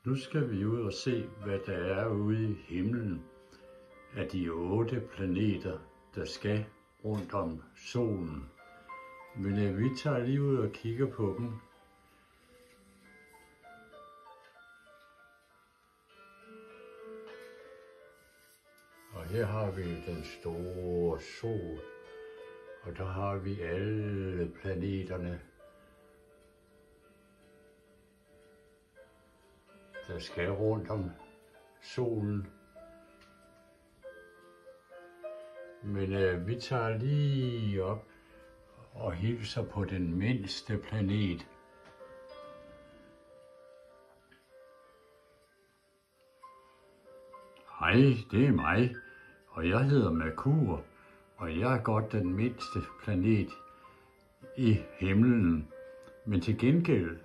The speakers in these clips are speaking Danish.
Nu skal vi ud og se, hvad der er ude i himlen af de 8 planeter, der skal rundt om solen. Men vi tager lige ud og kigger på dem. Og her har vi den store sol, og der har vi alle planeterne, der skal rundt om solen. Men vi tager lige op og hilser på den mindste planet. Hej, det er mig, og jeg hedder Merkur, og jeg er godt den mindste planet i himlen. Men til gengæld,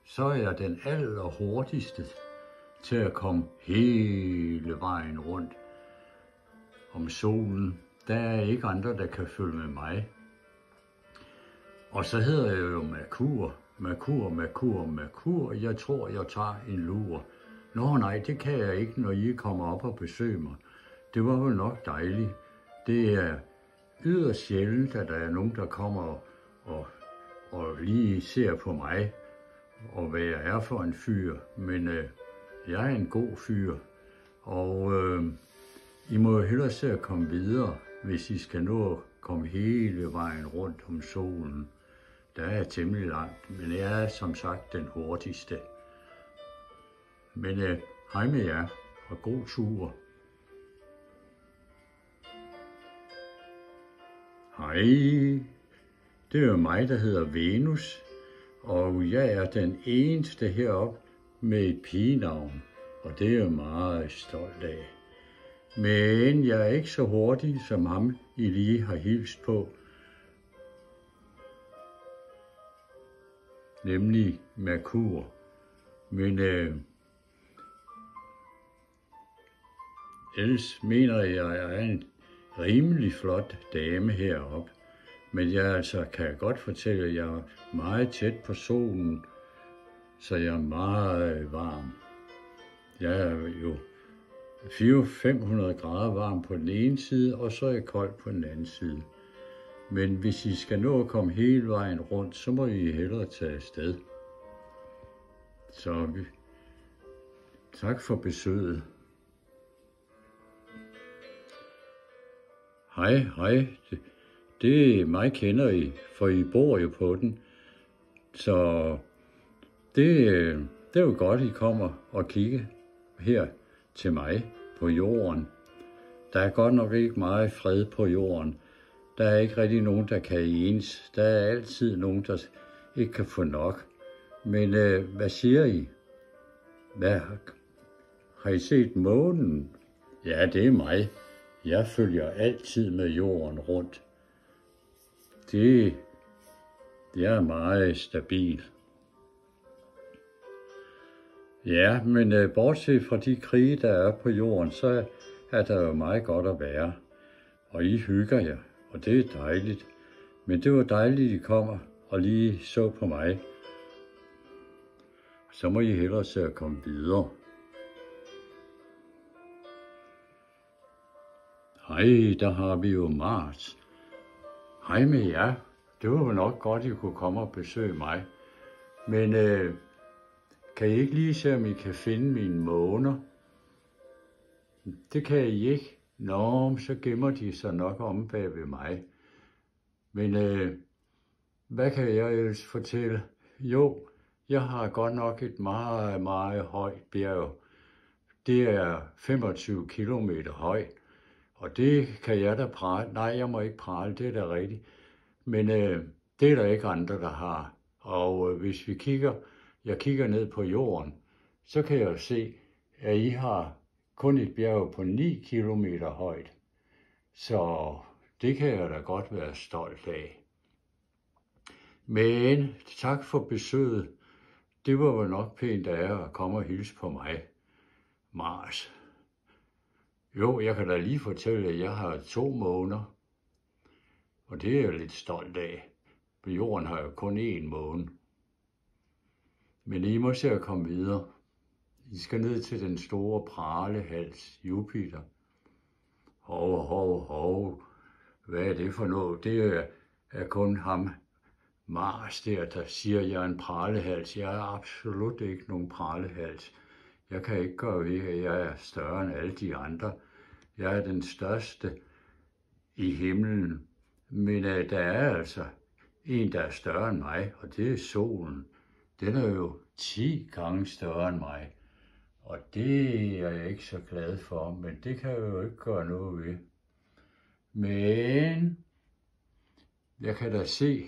så er jeg den allerhurtigste til at komme hele vejen rundt om solen. Der er ikke andre, der kan følge med mig. Og så hedder jeg jo Merkur. Jeg tror, jeg tager en lur. Nå nej, det kan jeg ikke, når I kommer op og besøger mig. Det var vel nok dejligt. Det er yderst sjældent, at der er nogen, der kommer og lige ser på mig, og hvad jeg er for en fyr. Men jeg er en god fyr, og I må jo hellere se at komme videre, hvis I skal nå at komme hele vejen rundt om solen. Der er temmelig langt, men jeg er som sagt den hurtigste. Men hej med jer, og god tur. Hej, det er jo mig, der hedder Venus, og jeg er den eneste heroppe med et pigenavn, og det er jeg meget stolt af. Men jeg er ikke så hurtig som ham, I lige har hilst på, nemlig Merkur. Men ellers mener jeg er en rimelig flot dame heroppe. Men jeg altså kan godt fortælle, at jeg er meget tæt på solen, så jeg er meget varm. Jeg er jo 400-500 grader varm på den ene side, og så er jeg kold på den anden side. Men hvis I skal nå at komme hele vejen rundt, så må I hellere tage afsted. Så tak for besøget. Hej. Det mig kender I, for I bor jo på den. Så det er jo godt, I kommer og kigger her til mig på jorden. Der er godt nok ikke meget fred på jorden. Der er ikke rigtig nogen, der kan enes. Der er altid nogen, der ikke kan få nok. Men hvad siger I? Har I set månen? Ja, det er mig. Jeg følger altid med jorden rundt. Det er meget stabil. Ja, men bortset fra de krige, der er på jorden, så er der jo meget godt at være. Og I hygger jer, og det er dejligt. Men det var dejligt, I kommer og lige så på mig. Så må I hellere se at komme videre. Hej, der har vi jo Mars. Hej med jer. Det var jo nok godt, I kunne komme og besøge mig. Men kan I ikke lige se, om I kan finde mine måner? Det kan I ikke. Nå, så gemmer de sig nok om bag ved mig. Men hvad kan jeg ellers fortælle? Jo, jeg har godt nok et meget, meget højt bjerg. Det er 25 kilometer højt. Og det kan jeg da prale. Nej, jeg må ikke prale, det er da rigtigt. Men det er der ikke andre, der har. Og hvis jeg kigger ned på jorden, så kan jeg jo se, at I har kun et bjerg på 9 kilometer højt. Så det kan jeg da godt være stolt af. Men tak for besøget. Det var jo nok pænt af jer at komme og hilse på mig, Mars. Jo, jeg kan da lige fortælle, at jeg har 2 måner. Og det er jeg lidt stolt af. For jorden har jo kun 1 måne. Men I må se at komme videre. I skal ned til den store pralehals, Jupiter. Hov, hov, hov. Hvad er det for noget? Det er kun ham, Mars der siger, jeg er en pralehals. Jeg er absolut ikke nogen pralehals. Jeg kan ikke gøre ved, at jeg er større end alle de andre. Jeg er den største i himlen. Men der er altså en, der er større end mig, og det er solen. Den er jo 10 gange større end mig. Og det er jeg ikke så glad for, men det kan jeg jo ikke gøre noget ved. Men jeg kan da se,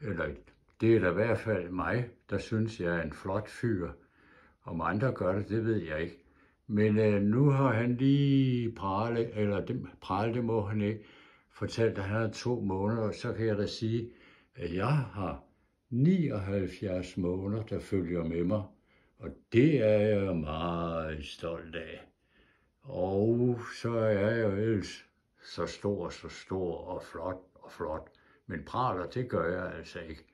eller det er da i hvert fald mig, der synes, jeg er en flot fyr. Om andre gør det, det ved jeg ikke. Men nu har han lige prale, det må han ikke, fortalt, at han har 2 måneder, så kan jeg da sige, at jeg har 79 måneder, der følger med mig. Og det er jeg meget stolt af. Og så er jeg jo ellers så stor og flot. Men praler, det gør jeg altså ikke.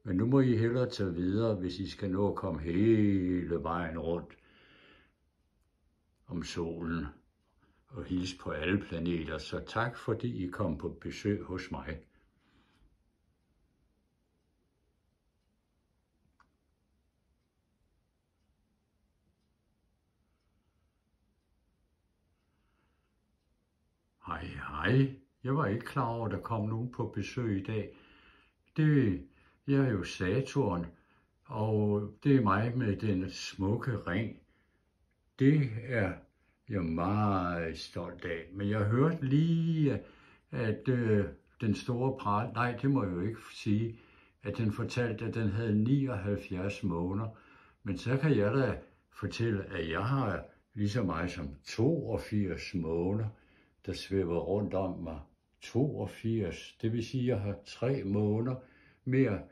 Men nu må I hellere tage videre, hvis I skal nå at komme hele vejen rundt om solen og hilse på alle planeter. Så tak, fordi I kom på besøg hos mig. Hej. Jeg var ikke klar over, at der kom nogen på besøg i dag. Jeg er jo Saturn, og det er mig med den smukke ring. Det er jeg meget stolt af. Men jeg hørte lige, at den store pral, nej, det må jeg jo ikke sige, at den fortalte, at den havde 79 måneder. Men så kan jeg da fortælle, at jeg har lige så meget som 82 måneder, der svæver rundt om mig. 82, det vil sige, at jeg har 3 måneder mere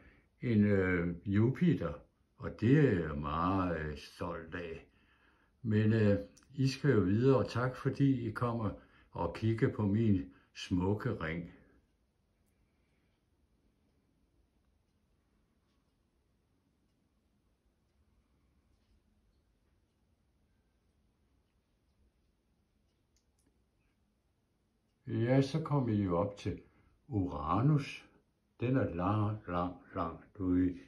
end Jupiter, og det er jeg meget stolt af. Men I skal jo videre, og tak fordi I kommer og kigger på min smukke ring. Ja, så kommer I jo op til Uranus. Den er langt ude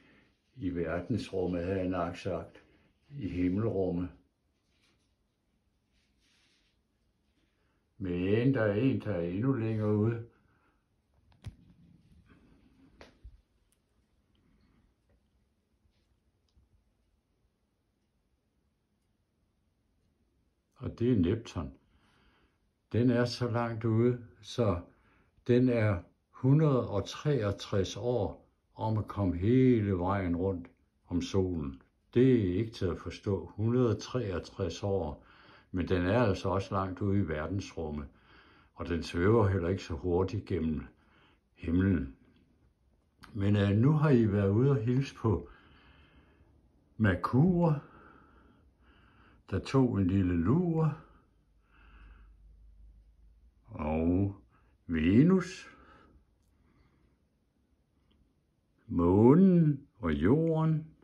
i verdensrummet, havde jeg nok sagt, i himmelrummet. Men der er en, der er endnu længere ude. Og det er Neptun. Den er så langt ude, så den er 163 år om at komme hele vejen rundt om solen. Det er ikke til at forstå. 163 år. Men den er altså også langt ude i verdensrummet. Og den svæver heller ikke så hurtigt gennem himlen. Men nu har I været ude og hilse på Merkur, der tog en lille lur. Og Venus, månen og jorden,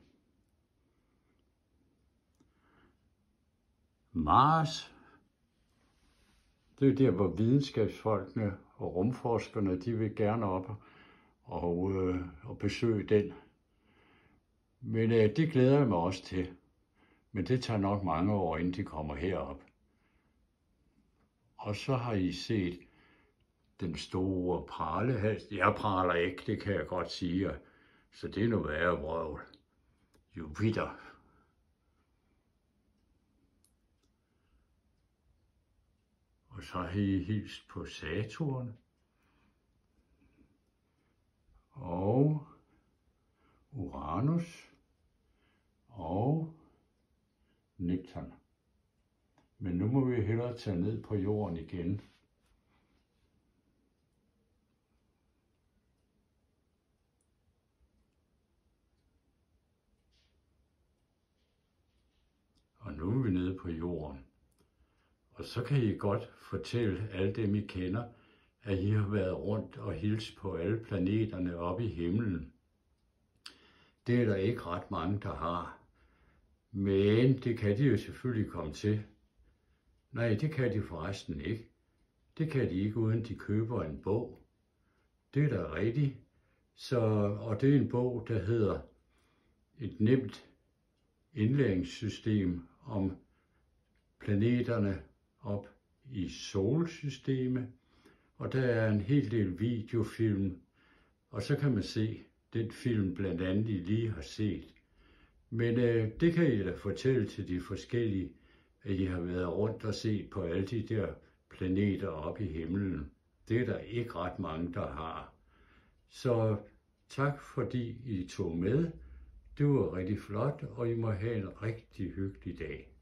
Mars, det er der, hvor videnskabsfolkene og rumforskerne, de vil gerne op og besøge den. Men det glæder jeg mig også til. Men det tager nok mange år, inden de kommer herop. Og så har I set den store pralehals. Jeg praler ikke, det kan jeg godt sige. Så det er noget værre vrøvl. Jupiter. Og så har I hilst på Saturn. Og Uranus. Og Neptun. Men nu må vi hellere tage ned på jorden igen. Og nu er vi nede på jorden. Og så kan I godt fortælle alle dem, I kender, at I har været rundt og hilst på alle planeterne oppe i himlen. Det er der ikke ret mange, der har. Men det kan de jo selvfølgelig komme til. Nej, det kan de forresten ikke. Det kan de ikke, uden de køber en bog. Det er da rigtigt. Og det er en bog, der hedder Et nemt indlæringssystem om planeterne op i solsystemet. Og der er en hel del videofilm, og så kan man se den film, blandt andet I lige har set. Men det kan I da fortælle til de forskellige, at I har været rundt og set på alle de der planeter oppe i himlen. Det er der ikke ret mange, der har. Så tak fordi I tog med. Det var rigtig flot, og I må have en rigtig hyggelig dag.